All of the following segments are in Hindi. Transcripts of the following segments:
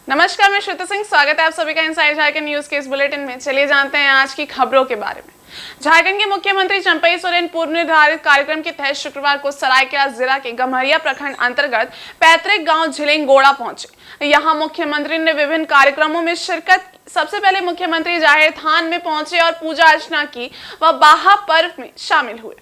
नमस्कार, मैं श्रुति सिंह। स्वागत है आप सभी का इनसाइड झारखंड न्यूज के इस बुलेटिन में। चलिए जानते हैं आज की खबरों के बारे में। झारखंड के मुख्यमंत्री चंपई सोरेन पूर्व निर्धारित कार्यक्रम के तहत शुक्रवार को सरायकेला जिला के गम्हरिया प्रखंड अंतर्गत पैतृक गांव झिलिंगोड़ा पहुंचे। यहां मुख्यमंत्री ने विभिन्न कार्यक्रमों में शिरकत की। सबसे पहले मुख्यमंत्री जाहिर थान में पहुंचे और पूजा अर्चना की व बाहा पर्व में शामिल हुए।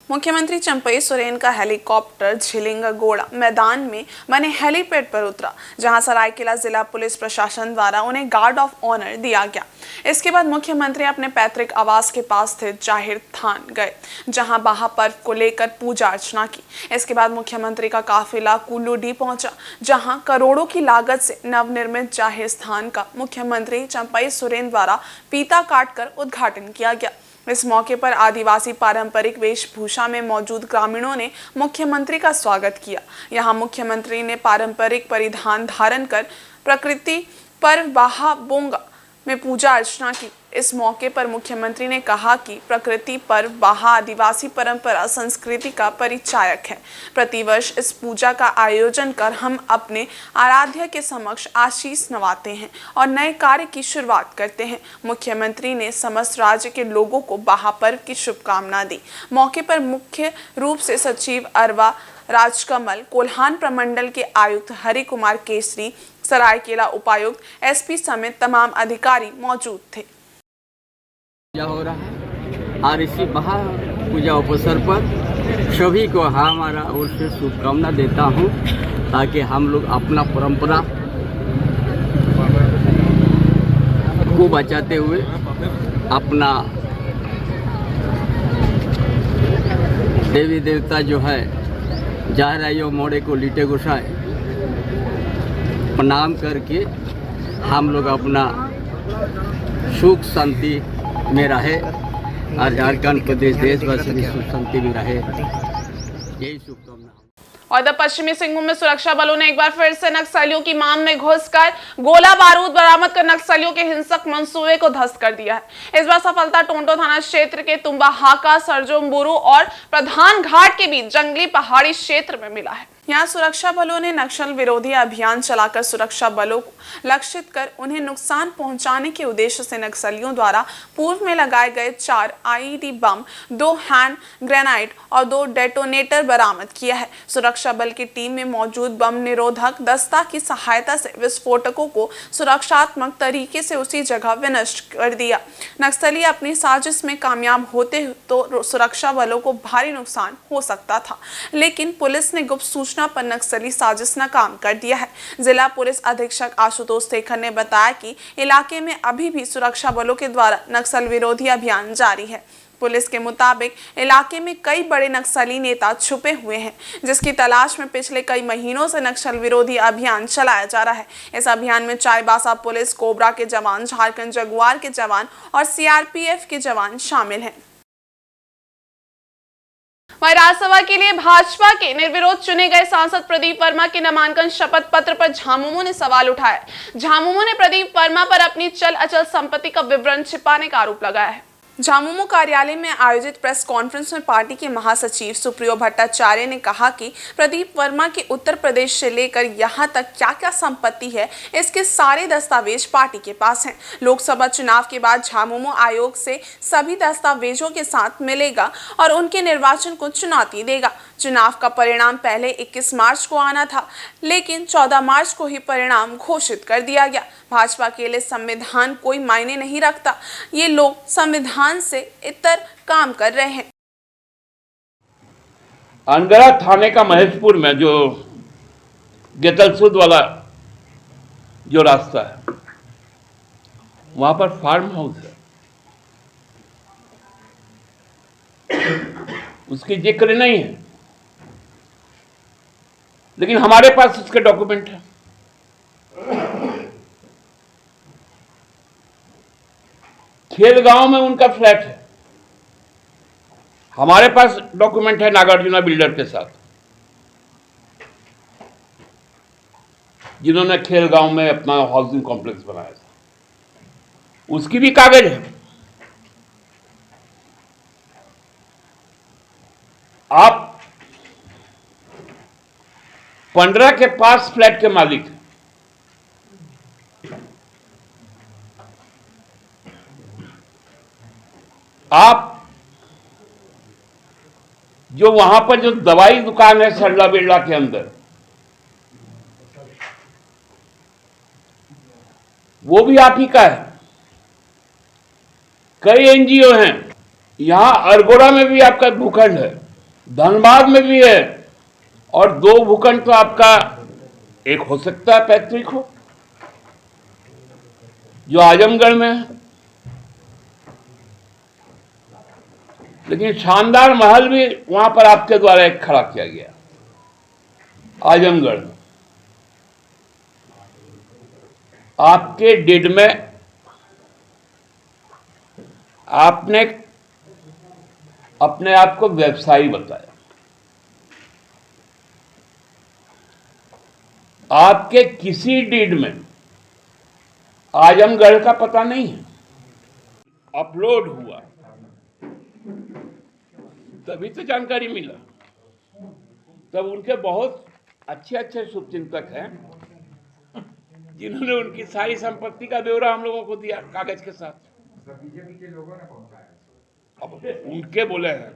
मुख्यमंत्री चंपई सोरेन का हेलीकॉप्टर झिलिंगोड़ा मैदान में बने हेलीपैड पर उतरा, जहां सरायकेला जिला पुलिस प्रशासन द्वारा उन्हें गार्ड ऑफ ऑनर दिया गया। इसके बाद मुख्यमंत्री अपने पैतृक आवास के पास स्थित जाहिर थान गए, जहां बाहा पर्व को लेकर पूजा अर्चना की। इसके बाद मुख्यमंत्री का काफिला कुल्लूडीह पहुंचा, जहां करोड़ों की लागत से नवनिर्मित जाहिर स्थान का मुख्यमंत्री चंपई सोरेन द्वारा फीता काटकर उद्घाटन किया गया। इस मौके पर आदिवासी पारंपरिक वेशभूषा में मौजूद ग्रामीणों ने मुख्यमंत्री का स्वागत किया। यहां मुख्यमंत्री ने पारंपरिक परिधान धारण कर प्रकृति पर्व बाहा बोंगा में पूजा अर्चना की। इस मौके पर मुख्यमंत्री ने कहा कि प्रकृति पर्व बाहा आदिवासी परंपरा संस्कृति का परिचायक है। प्रतिवर्ष इस पूजा का आयोजन कर हम अपने आराध्य के समक्ष आशीष नवाते हैं और नए कार्य की शुरुआत करते हैं। मुख्यमंत्री ने समस्त राज्य के लोगों को बाहा पर्व की शुभकामना दी। मौके पर मुख्य रूप से सचिव अरवा राजकमल, कोल्हान प्रमंडल के आयुक्त हरि कुमार केसरी, सरायकेला उपायुक्त एसपी समेत तमाम अधिकारी मौजूद थे। पूजा हो रहा है और इसी महा पूजा अवसर पर सभी को हमारा ओर से शुभकामना देता हूँ, ताकि हम लोग अपना परंपरा को बचाते हुए अपना देवी देवता जो है जाहराइयो मोड़े को लीटे गोसाए प्रणाम करके हम लोग अपना सुख शांति में रहे और झारखंड प्रदेश देशवासी में सुख शांति में रहे, यही शुभकामना। और इधर पश्चिमी सिंहभूम में सुरक्षा बलों ने एक बार फिर से नक्सलियों की मान में घुसकर गोला बारूद बरामद कर नक्सलियों के हिंसक मंसूबे को ध्वस्त कर दिया है। इस बार सफलता टोंटो थाना क्षेत्र के तुम्बाहाका, सरजोम्बुरु और प्रधान घाट के बीच जंगली पहाड़ी क्षेत्र में मिला है। यहाँ सुरक्षा बलों ने नक्सल विरोधी अभियान चलाकर सुरक्षा बलों को लक्षित कर उन्हें नुकसान पहुंचाने के उद्देश्य से नक्सलियों द्वारा पूर्व में लगाए गए 4 आईईडी बम, 2 हैंड ग्रेनाइड और 2 डेटोनेटर बरामद किया है। सुरक्षा बल की टीम में मौजूद बम निरोधक दस्ता की सहायता से विस्फोटकों को सुरक्षात्मक तरीके से उसी जगह विनष्ट कर दिया। नक्सली अपनी साजिश में कामयाब होते तो सुरक्षा बलों को भारी नुकसान हो सकता था, लेकिन पुलिस ने गुप्त सूचना पर नक्सली साजिश नाकाम कर दिया है। जिला पुलिस अधीक्षक आशुतोष शेखर ने बताया कि इलाके में अभी भी सुरक्षा बलों के द्वारा नक्सल विरोधी अभियान जारी है। पुलिस के मुताबिक इलाके में कई बड़े नक्सली नेता छुपे हुए हैं, जिसकी तलाश में पिछले कई महीनों से नक्सल विरोधी अभियान चलाया जा रहा है। इस अभियान में चाईबासा पुलिस, कोबरा के जवान, झारखंड जगुआर के जवान और सीआरपीएफ के जवान शामिल हैं। वहीं राज्यसभा के लिए भाजपा के निर्विरोध चुने गए सांसद प्रदीप वर्मा के नामांकन शपथ पत्र पर झामुमो ने सवाल उठाया। झामुमो ने प्रदीप वर्मा पर अपनी चल अचल संपत्ति का विवरण छिपाने का आरोप लगाया है। झामुमो कार्यालय में आयोजित प्रेस कॉन्फ्रेंस में पार्टी के महासचिव सुप्रियो भट्टाचार्य ने कहा कि प्रदीप वर्मा के उत्तर प्रदेश से लेकर यहां तक क्या क्या संपत्ति है, इसके सारे दस्तावेज पार्टी के पास हैं। लोकसभा चुनाव के बाद झामुमो आयोग से सभी दस्तावेजों के साथ मिलेगा और उनके निर्वाचन को चुनौती देगा। चुनाव का परिणाम पहले 21 मार्च को आना था, लेकिन 14 मार्च को ही परिणाम घोषित कर दिया गया। भाजपा के लिए संविधान कोई मायने नहीं रखता, ये लोग संविधान से इतर काम कर रहे हैं। अंधेरा थाने का महेशपुर में जो गेतलसूद वाला जो रास्ता है, वहां पर फार्म हाउस है, उसकी जिक्र नहीं है, लेकिन हमारे पास उसके डॉक्यूमेंट है। खेलगांव में उनका फ्लैट है, हमारे पास डॉक्यूमेंट है नागार्जुना बिल्डर के साथ, जिन्होंने खेलगांव में अपना हाउसिंग कॉम्प्लेक्स बनाया था, उसकी भी कागज है। आप 15 के पास फ्लैट के मालिक हैं, जो वहां पर जो दवाई दुकान है सरला बिरला के अंदर, वो भी आप ही का है। कई एनजीओ हैं, यहां अरगोड़ा में भी आपका भूखंड है, धनबाद में भी है, और 2 भूखंड तो आपका एक हो सकता है पैतृक हो, जो आजमगढ़ में है। लेकिन शानदार महल भी वहां पर आपके द्वारा एक खड़ा किया गया आजमगढ़ में। आपके डेड में आपने अपने आप को व्यवसायी बताया। आपके किसी डीड में आजमगढ़ का पता नहीं है। अपलोड हुआ तभी तो जानकारी मिला। तब उनके बहुत अच्छे अच्छे शुभचिंतक हैं जिन्होंने उनकी सारी संपत्ति का ब्यौरा हम लोगों को दिया कागज के साथ। बीजेपी के लोगों ने पहुंचाया, अब उनके बोले हैं।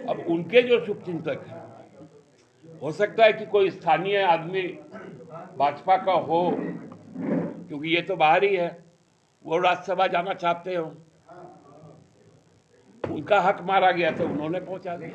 अब उनके जो शुभचिंतक हैं, हो सकता है कि कोई स्थानीय आदमी भाजपा का हो, क्योंकि ये तो बाहर ही है, वो राज्यसभा जाना चाहते हो, उनका हक मारा गया तो उन्होंने पहुंचा दिया।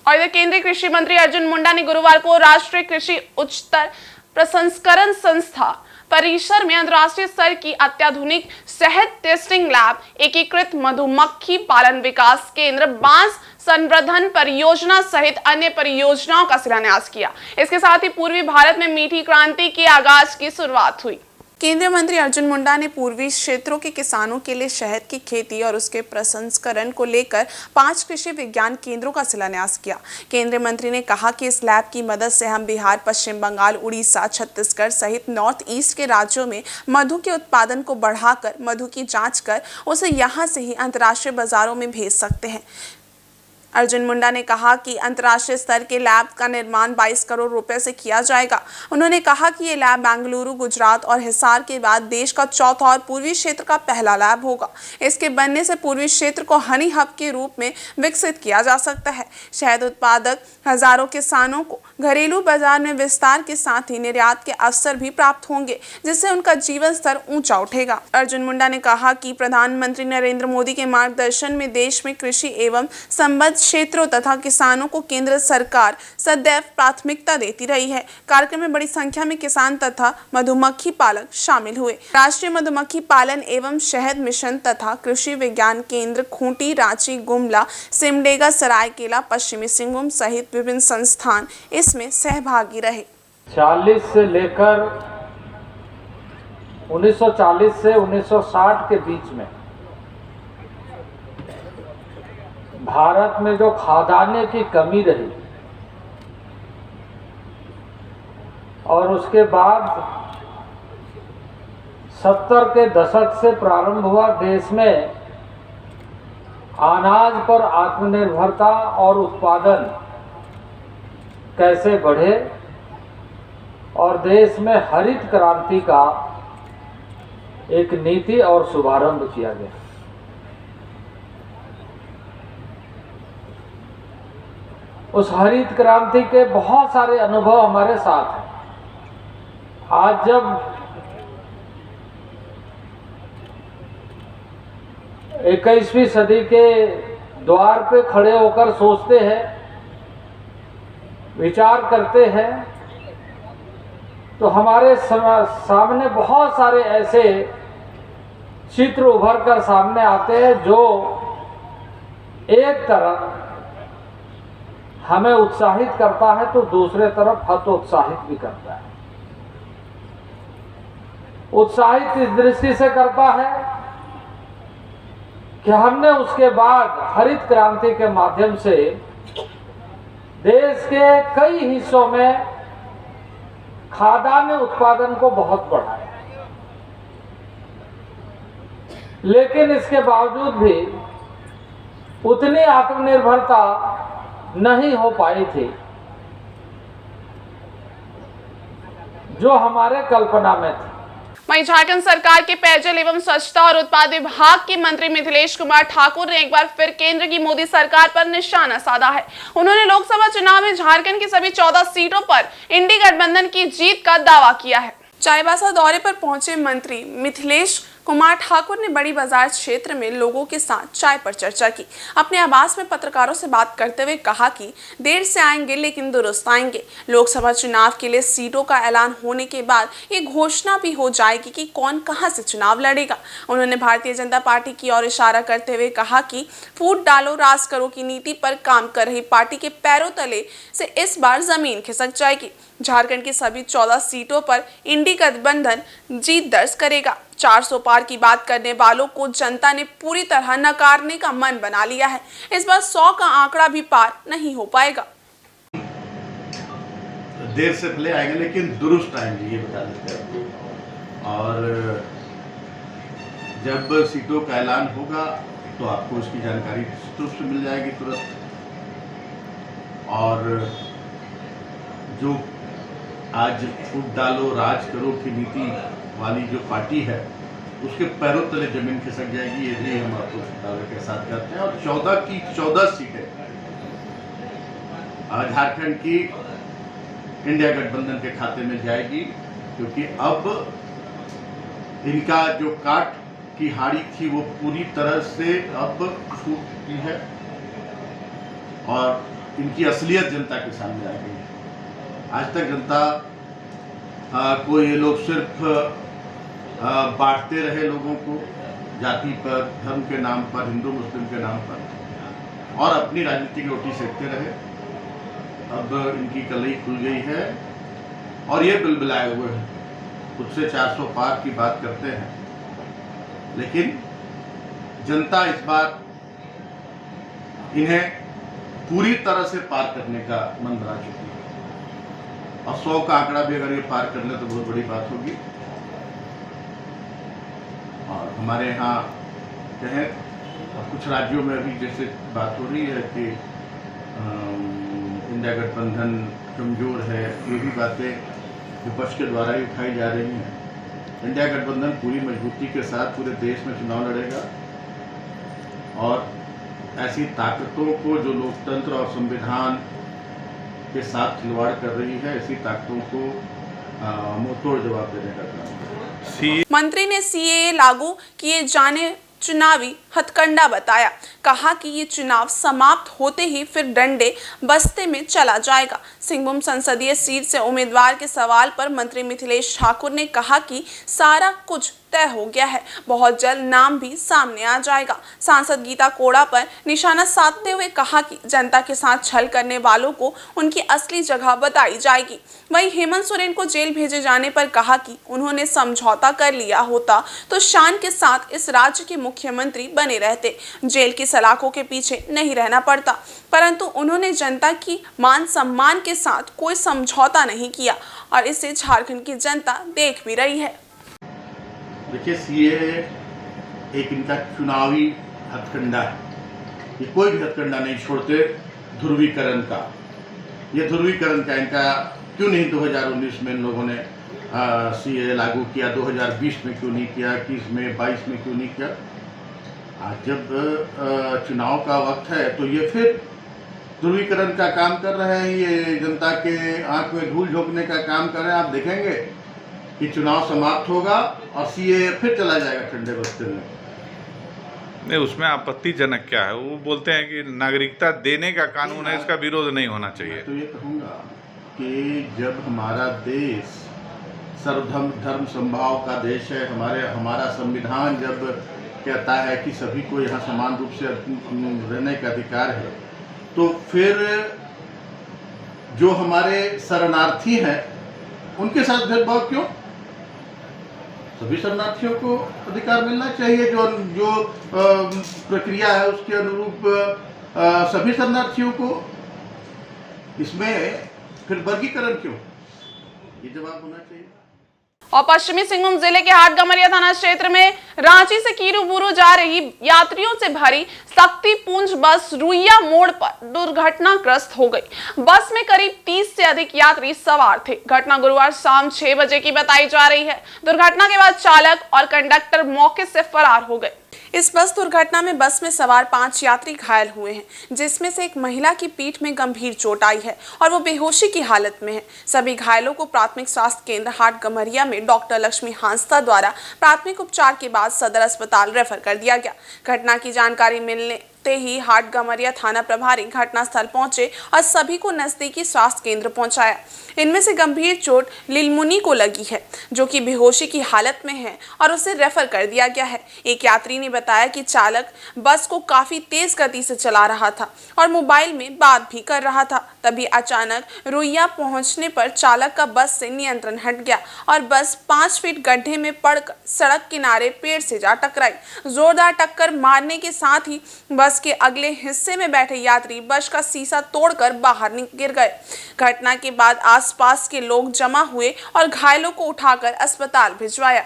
और इधर केंद्रीय कृषि मंत्री अर्जुन मुंडा ने गुरुवार को राष्ट्रीय कृषि उच्चतर प्रसंस्करण संस्था परिसर में अंतर्राष्ट्रीय स्तर की अत्याधुनिक शहद टेस्टिंग लैब, एकीकृत मधुमक्खी पालन विकास केंद्र, बांस संवर्धन परियोजना सहित अन्य परियोजनाओं का शिलान्यास किया। इसके साथ ही पूर्वी भारत में मीठी क्रांति के आगाज की शुरुआत हुई। केंद्रीय मंत्री अर्जुन मुंडा ने पूर्वी क्षेत्रों के किसानों के लिए शहद की खेती और उसके प्रसंस्करण को लेकर 5 कृषि विज्ञान केंद्रों का शिलान्यास किया। केंद्रीय मंत्री ने कहा कि इस लैब की मदद से हम बिहार, पश्चिम बंगाल, उड़ीसा, छत्तीसगढ़ सहित नॉर्थ ईस्ट के राज्यों में मधु के उत्पादन को बढ़ाकर मधु की जांच कर उसे यहां से ही अंतर्राष्ट्रीय बाजारों में भेज सकते हैं। अर्जुन मुंडा ने कहा कि अंतर्राष्ट्रीय स्तर के लैब का निर्माण 22 करोड़ रुपए से किया जाएगा। उन्होंने कहा कि ये लैब बेंगलुरु, गुजरात और हिसार के बाद देश का चौथा और पूर्वी क्षेत्र का पहला लैब होगा। इसके बनने से पूर्वी क्षेत्र को हनी हब के रूप में विकसित किया जा सकता है। शहद उत्पादक हजारों किसानों को घरेलू बाजार में विस्तार के साथ ही निर्यात के अवसर भी प्राप्त होंगे, जिससे उनका जीवन स्तर ऊंचा उठेगा। अर्जुन मुंडा ने कहा कि प्रधानमंत्री नरेंद्र मोदी के मार्गदर्शन में देश में कृषि एवं संबद्ध क्षेत्रों तथा किसानों को केंद्र सरकार सदैव प्राथमिकता देती रही है। कार्यक्रम में बड़ी संख्या में किसान तथा मधुमक्खी पालक शामिल हुए। राष्ट्रीय मधुमक्खी पालन एवं शहद मिशन तथा कृषि विज्ञान केंद्र खूंटी, रांची, गुमला, सिमडेगा, सरायकेला, पश्चिमी सिंहभूम सहित विभिन्न संस्थान इसमें सहभागी रहे। 40 से लेकर 1940 से 1960 के बीच में भारत में जो खाद्यान्न की कमी रही और उसके बाद 70 के दशक से प्रारंभ हुआ देश में अनाज पर आत्मनिर्भरता और उत्पादन कैसे बढ़े और देश में हरित क्रांति का एक नीति और शुभारंभ किया गया। उस हरित क्रांति के बहुत सारे अनुभव हमारे साथ हैं। आज जब 21वीं सदी के द्वार पे खड़े होकर सोचते हैं, विचार करते हैं, तो हमारे सामने बहुत सारे ऐसे चित्र उभर कर सामने आते हैं जो एक तरफ हमें उत्साहित करता है तो दूसरे तरफ हतोत्साहित भी करता है। उत्साहित इस दृष्टि से करता है कि हमने उसके बाद हरित क्रांति के माध्यम से देश के कई हिस्सों में खाद्यान्न उत्पादन को बहुत बढ़ाया, लेकिन इसके बावजूद भी उतनी आत्मनिर्भरता नहीं हो पाई थी जो हमारे कल्पना में थी। वहीं झारखंड सरकार के पेयजल एवं स्वच्छता और उत्पाद विभाग के मंत्री मिथिलेश कुमार ठाकुर ने एक बार फिर केंद्र की मोदी सरकार पर निशाना साधा है। उन्होंने लोकसभा चुनाव में झारखंड की सभी 14 सीटों पर इंडी गठबंधन की जीत का दावा किया है। चाईबासा दौरे पर पहुंचे मंत्री मिथिलेश कुमार ठाकुर ने बड़ी बाजार क्षेत्र में लोगों के साथ चाय पर चर्चा की। अपने आवास में पत्रकारों से बात करते हुए कहा कि देर से आएंगे लेकिन दुरुस्त आएंगे। लोकसभा चुनाव के लिए सीटों का ऐलान होने के बाद ये घोषणा भी हो जाएगी कि कौन कहां से चुनाव लड़ेगा। उन्होंने भारतीय जनता पार्टी की ओर इशारा करते हुए कहा कि फूट डालो राज करो की नीति पर काम कर रही पार्टी के पैरों तले से इस बार जमीन खिसक जाएगी। झारखंड की सभी 14 सीटों पर इंडी गठबंधन जीत दर्ज करेगा। 400 पार की बात करने वालों को जनता ने पूरी तरह नकारने का मन बना लिया है। इस बार 100 का आंकड़ा भी पार नहीं हो पाएगा। देर से भले आएंगे लेकिन दुरुस्त आएंगे, ये बता देते हैं। और जब सीटों का ऐलान होगा तो आपको उसकी जानकारी रूप से मिल जाएगी तुरंत। और जो आज फूट डालो राज करो की नीति वाली जो पार्टी है उसके पैरों तले जमीन खिसक जाएगी, ये भी हम आपको दावे के साथ कहते हैं। और 14 की 14 सीटें झारखंड की इंडिया गठबंधन के खाते में जाएगी, क्योंकि अब इनका जो काट की हाड़ी थी वो पूरी तरह से अब छूट चुकी है और इनकी असलियत जनता के सामने आ गई है। आज तक जनता को ये लोग सिर्फ बांटते रहे लोगों को जाति पर, धर्म के नाम पर, हिंदू मुस्लिम के नाम पर, और अपनी राजनीति की रोटी सेकते रहे। अब इनकी कलई खुल गई है और ये बिलबिलाए हुए हैं, खुद से 400 पार की बात करते हैं, लेकिन जनता इस बार इन्हें पूरी तरह से पार करने का मन बना चुकी है। और 100 का आंकड़ा भी अगर ये पार कर ले तो बहुत बड़ी बात होगी। और हमारे यहाँ कहें कुछ राज्यों में अभी जैसे बात हो रही है कि इंडिया गठबंधन कमजोर है, ये भी बातें विपक्ष के द्वारा ही उठाई जा रही हैं। इंडिया गठबंधन पूरी मजबूती के साथ पूरे देश में चुनाव लड़ेगा और ऐसी ताकतों को जो लोकतंत्र और संविधान के साथ खिलवाड़ कर रही है, ऐसी ताकतों को मुंहतोड़ जवाब देने का काम। मंत्री ने सीएए लागू किए जाने चुनावी हथकंडा बताया। कहा कि ये चुनाव समाप्त होते ही फिर डंडे बस्ते में चला जाएगा। सिंहभूम संसदीय सीट से उम्मीदवार के सवाल पर मंत्री मिथिलेश ठाकुर ने कहा कि सारा कुछ तय हो गया है, बहुत जल्द नाम भी सामने आ जाएगा। सांसद गीता कोड़ा पर निशाना साधते हुए कहा कि जनता के साथ छल करने वालों को उनकी असली जगह बताई जाएगी। वहीं हेमंत सोरेन को जेल भेजे जाने पर कहा कि उन्होंने समझौता कर लिया होता तो शान के साथ इस राज्य के मुख्यमंत्री बने रहते, जेल की सलाखों के पीछे नहीं रहना पड़ता। परंतु उन्होंने जनता की मान सम्मान के साथ कोई समझौता नहीं किया और इसे झारखंड की जनता देख भी रही है। देखिए, सीएए एक इनका चुनावी हथकंडा है। ये कोई भी हथकंडा नहीं छोड़ते ध्रुवीकरण का। ये ध्रुवीकरण का इनका क्यों नहीं 2019 में इन लोगों ने सीएए लागू किया, 2020 में क्यों नहीं किया, 21 में 22 में क्यों नहीं किया। आज जब चुनाव का वक्त है तो ये फिर ध्रुवीकरण का काम कर रहे हैं, ये जनता के आंख में धूल झोंकने का काम कर रहे हैं। आप देखेंगे कि चुनाव समाप्त होगा और सीएए फिर चला जाएगा ठंडे बस्ते में। नहीं, उसमें आपत्तिजनक क्या है? वो बोलते हैं कि नागरिकता देने का कानून है, इसका विरोध नहीं होना चाहिए। तो ये कहूँगा कि जब हमारा देश सर्वधर्म समभाव का देश है, हमारा संविधान जब कहता है कि सभी को यहाँ समान रूप से रहने का अधिकार है, तो फिर जो हमारे शरणार्थी हैं उनके साथ भेदभाव क्यों? सभी शरणार्थियों को अधिकार मिलना चाहिए। जो प्रक्रिया है उसके अनुरूप सभी शरणार्थियों को। इसमें फिर वर्गीकरण क्यों? ये जवाब होना चाहिए। और पश्चिमी सिंहभूम जिले के हाटगम्हरिया थाना क्षेत्र में रांची से कीरूबुरू जा रही यात्रियों से भरी शक्तिपुंज बस रुइया मोड़ पर दुर्घटनाग्रस्त हो गई। बस में करीब 30 से अधिक यात्री सवार थे। घटना गुरुवार शाम 6 बजे की बताई जा रही है। दुर्घटना के बाद चालक और कंडक्टर मौके से फरार हो गए। इस बस दुर्घटना में बस में सवार 5 यात्री घायल हुए हैं, जिसमें से एक महिला की पीठ में गंभीर चोट आई है और वो बेहोशी की हालत में है। सभी घायलों को प्राथमिक स्वास्थ्य केंद्र हाटगम्हरिया में डॉक्टर लक्ष्मी हांसदा द्वारा प्राथमिक उपचार के बाद सदर अस्पताल रेफर कर दिया गया। घटना की जानकारी मिलने ही हाटगम्हरिया थाना प्रभारी घटनास्थल पहुंचे और सभी को नजदीकी स्वास्थ्य केंद्र पहुंचाया। इनमें से गंभीर चोट लीलमुनी को लगी है, जो कि बेहोशी की हालत में है और उसे रेफर कर दिया गया है। एक यात्री ने बताया कि चालक बस को काफी तेज गति से चला रहा था और मोबाइल में बात भी कर रहा था। तभी अचानक रुइया पहुंचने पर चालक का बस से नियंत्रण हट गया और बस 5 फीट गड्ढे में पड़कर सड़क किनारे पेड़ से जा टकराई। जोरदार टक्कर मारने के साथ ही बस के अगले हिस्से में बैठे यात्री बस का शीशा तोड़कर बाहर गिर गए। घटना के बाद आसपास के लोग जमा हुए और घायलों को उठाकर अस्पताल भिजवाया।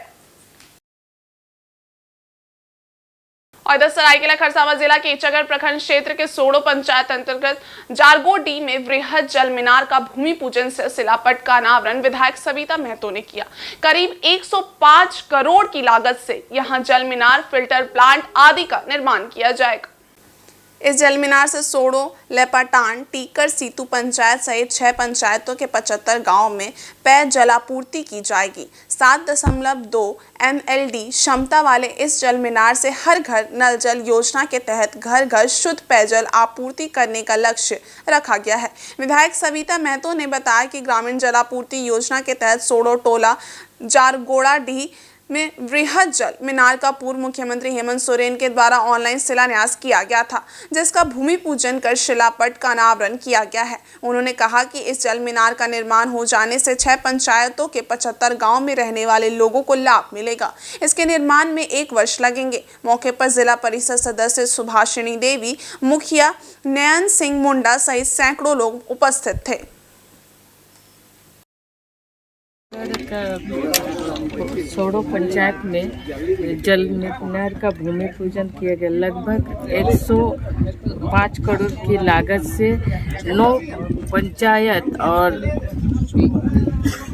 और इधर सरायकेला खरसावां जिला के इचागढ़ प्रखंड क्षेत्र के सोड़ो पंचायत अंतर्गत जारगोडी में वृहद जल मीनार का भूमि पूजन से शिलापट का अनावरण विधायक सविता महतो ने किया। करीब 105 करोड़ की लागत से यहां जल मीनार, फिल्टर प्लांट आदि का निर्माण किया जाएगा। इस जल मीनार से सोड़ो, लेपाटान, टीकर, सीतू पंचायत सहित 6 पंचायतों के 75 गांव में पेय जलापूर्ति की जाएगी। 7.2 MLD क्षमता वाले इस जल मीनार से हर घर नल जल योजना के तहत घर घर शुद्ध पेयजल आपूर्ति करने का लक्ष्य रखा गया है। विधायक सविता महतो ने बताया कि ग्रामीण जलापूर्ति योजना के तहत सोड़ो टोला जारगोड़ाडीह में वृहद जल मीनार का पूर्व मुख्यमंत्री हेमंत सोरेन के द्वारा ऑनलाइन शिलान्यास किया गया था, जिसका भूमि पूजन कर शिलापट का अनावरण किया गया है। उन्होंने कहा कि इस जल मीनार का निर्माण हो जाने से 6 पंचायतों के 75 गांव में रहने वाले लोगों को लाभ मिलेगा। इसके निर्माण में 1 वर्ष लगेंगे। मौके पर जिला परिषद सदस्य सुभाषिनी देवी, मुखिया नयन सिंह मुंडा सहित सैकड़ों लोग उपस्थित थे। सोड़ो पंचायत में जल मीनार का भूमि पूजन किया गया। लगभग 105 करोड़ की लागत से 9 पंचायत और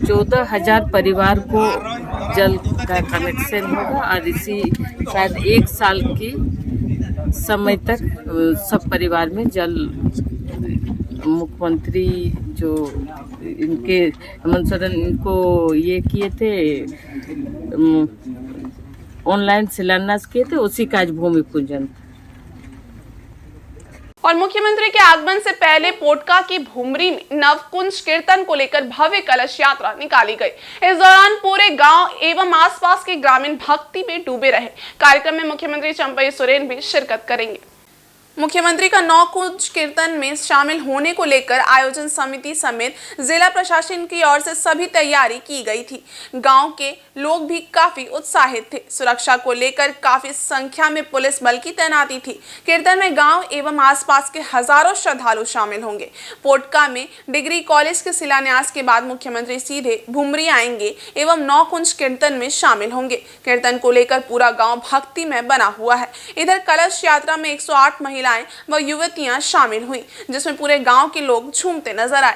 14,000 परिवार को जल का कनेक्शन होगा और इसी शायद 1 साल की समय तक सब परिवार में जल मुख्यमंत्री जो इनके हेमंत सोरेन इनको ये किए थे, ऑनलाइन शिलान्यास किए थे, उसी का आज भूमि पूजन। और मुख्यमंत्री के आगमन से पहले पोटका की भुमरी में नवकुंज कीर्तन को लेकर भव्य कलश यात्रा निकाली गई। इस दौरान पूरे गांव एवं आसपास के ग्रामीण भक्ति में डूबे रहे। कार्यक्रम में मुख्यमंत्री चंपई सोरेन भी शिरकत करेंगे। मुख्यमंत्री का नवकुंज कीर्तन में शामिल होने को लेकर आयोजन समिति समेत जिला प्रशासन की ओर से सभी तैयारी की गई थी। गांव के लोग भी काफी उत्साहित थे। सुरक्षा को लेकर काफी संख्या में पुलिस बल की तैनाती थी। कीर्तन में गांव एवं आसपास के हजारों श्रद्धालु शामिल होंगे। पोटका में डिग्री कॉलेज के शिलान्यास के बाद मुख्यमंत्री सीधे भुमरी आएंगे एवं नवकुंज कीर्तन में शामिल होंगे। कीर्तन को लेकर पूरा गाँव भक्ति में बना हुआ है। इधर कलश यात्रा में 108 महिला व युवतियां शामिल हुई, जिसमें पूरे गांव के लोग झूमते नजर आए।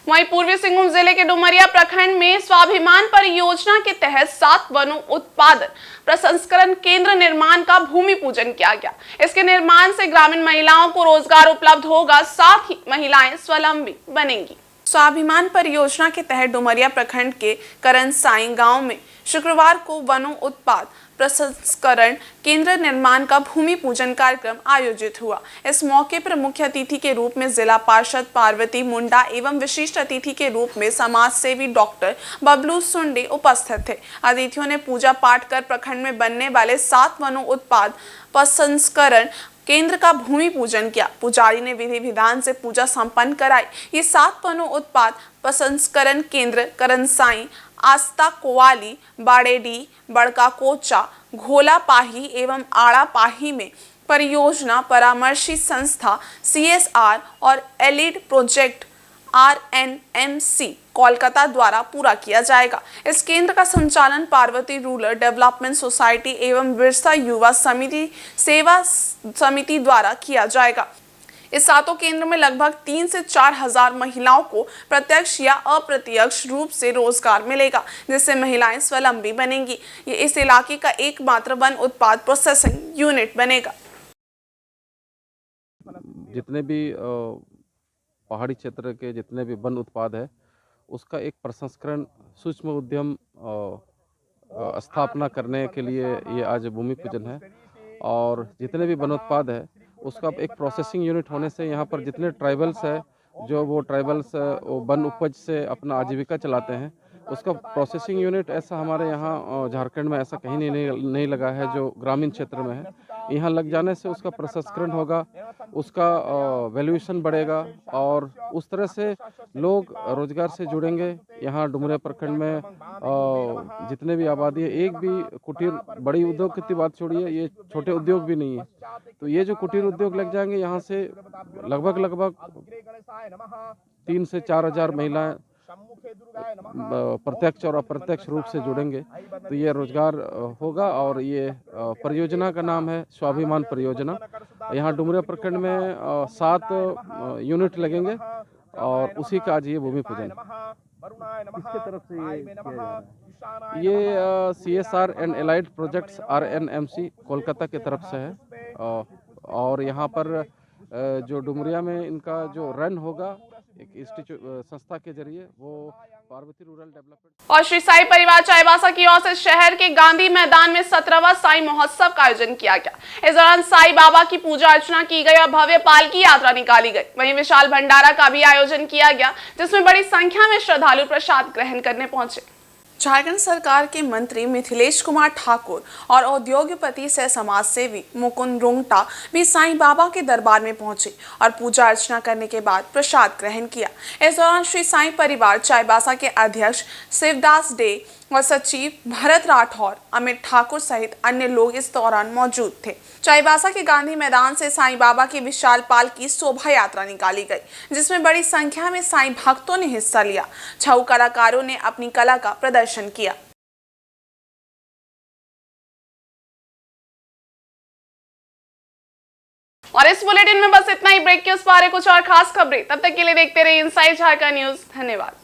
वहीं पूर्वी सिंहभूम जिले के डुमरिया प्रखंड में स्वाभिमान परियोजना के तहत 7 वनों उत्पादन प्रसंस्करण केंद्र निर्माण का भूमि पूजन किया गया। इसके निर्माण से ग्रामीण महिलाओं को रोजगार उपलब्ध होगा, साथ ही महिलाएं स्वावलंबी बनेंगी। स्वाभिमान परियोजना के तहत डुमरिया प्रखंड के करनसाई गांव में शुक्रवार को वनों उत्पाद प्रसंस्करण केंद्र निर्माण का भूमि पूजन कार्यक्रम आयोजित हुआ। इस मौके पर मुख्य अतिथि के रूप में जिला पार्षद पार्वती मुंडा एवं विशिष्ट अतिथि के रूप में समाज सेवी डॉक्टर बबलू सुंडे उपस्थित थे। अतिथियों ने पूजा पाठ कर प्रखंड में बनने वाले 7 वनों उत्पाद प्रसंस्करण केंद्र का भूमि पूजन किया। पुजारी ने विधि विधान से पूजा संपन्न कराई। ये 7 वनों उत्पाद प्रसंस्करण केंद्र करनसाई, आस्ता कोवाली, बाड़ेडी, बड़का कोचा, घोला पाही एवं आड़ा पाही में परियोजना परामर्शी संस्था CSR और एलिड प्रोजेक्ट RNMC कोलकाता द्वारा पूरा किया जाएगा। इस केंद्र का संचालन पार्वती रूरल डेवलपमेंट सोसाइटी एवं बिरसा युवा समिति सेवा समिति द्वारा किया जाएगा। इस सातों केंद्र में लगभग 3 से 4 हजार महिलाओं को प्रत्यक्ष या अप्रत्यक्ष रूप से रोजगार मिलेगा, जिससे महिलाएं स्वावलंबी बनेंगी। ये इस इलाके का एकमात्र वन उत्पाद प्रोसेसिंग यूनिट बनेगा। जितने भी पहाड़ी क्षेत्र के जितने भी वन उत्पाद है उसका एक प्रसंस्करण सूक्ष्म उद्यम स्थापना करने के लिए ये आज भूमि पूजन है। और जितने भी वन उत्पाद है उसका एक प्रोसेसिंग यूनिट होने से यहाँ पर जितने ट्राइबल्स है जो वो ट्राइबल्स वन उपज से अपना आजीविका चलाते हैं उसका प्रोसेसिंग यूनिट ऐसा हमारे यहाँ झारखंड में ऐसा कहीं नहीं लगा है जो ग्रामीण क्षेत्र में है। यहाँ लग जाने से उसका प्रसंस्करण होगा, उसका वैल्यूएशन बढ़ेगा और उस तरह से लोग रोजगार से जुड़ेंगे। यहाँ डुमरिया प्रखंड में जितने भी आबादी है एक भी कुटीर बड़ी उद्योग की बात छोड़िए, ये छोटे उद्योग भी नहीं है। तो ये जो कुटीर उद्योग लग जाएंगे यहाँ से लगभग 3 से 4 हजार महिलाएं प्रत्यक्ष और अप्रत्यक्ष रूप से जुड़ेंगे। तो ये रोजगार होगा और ये परियोजना का नाम है स्वाभिमान परियोजना। यहाँ डुमरिया प्रखंड में 7 यूनिट लगेंगे और उसी का आज ये भूमि पूजन। किसके तरफ से ये किया जा रहा है? ये CSR and allied projects RNMC Kolkata की तरफ से है। और यहाँ पर जो डुमरिया में इनका जो रन होगा एक इंस्टीट्यूट संस्था के जरिए वो पार्वती रूरल डेवलपमेंट और श्री साई परिवार चाईबासा की ओर से शहर के गांधी मैदान में 17वां साई महोत्सव का आयोजन किया गया। इस दौरान साई बाबा की पूजा अर्चना की गई और भव्य पालकी यात्रा निकाली गई। वहीं विशाल भंडारा का भी आयोजन किया गया, जिसमें बड़ी संख्या में श्रद्धालु प्रसाद ग्रहण करने पहुंचे। झारखंड सरकार के मंत्री मिथिलेश कुमार ठाकुर और उद्योगपति सह समाज सेवी मुकुंद रोंगटा भी साईं बाबा के दरबार में पहुंचे और पूजा अर्चना करने के बाद प्रसाद ग्रहण किया। इस दौरान श्री साईं परिवार चाईबासा के अध्यक्ष शिवदास डे और सचिव भरत राठौर, अमित ठाकुर सहित अन्य लोग इस दौरान मौजूद थे। चाईबासा के गांधी मैदान से साईं बाबा की विशाल पालकी शोभा यात्रा निकाली गई, जिसमें बड़ी संख्या में साईं भक्तों ने हिस्सा लिया। छऊ कलाकारों ने अपनी कला का प्रदर्शन किया। और इस बुलेटिन में बस इतना ही। ब्रेक के उस पार कुछ और खास खबरें, तब तक के लिए देखते रहिए इनसाइड झारखंड न्यूज। धन्यवाद।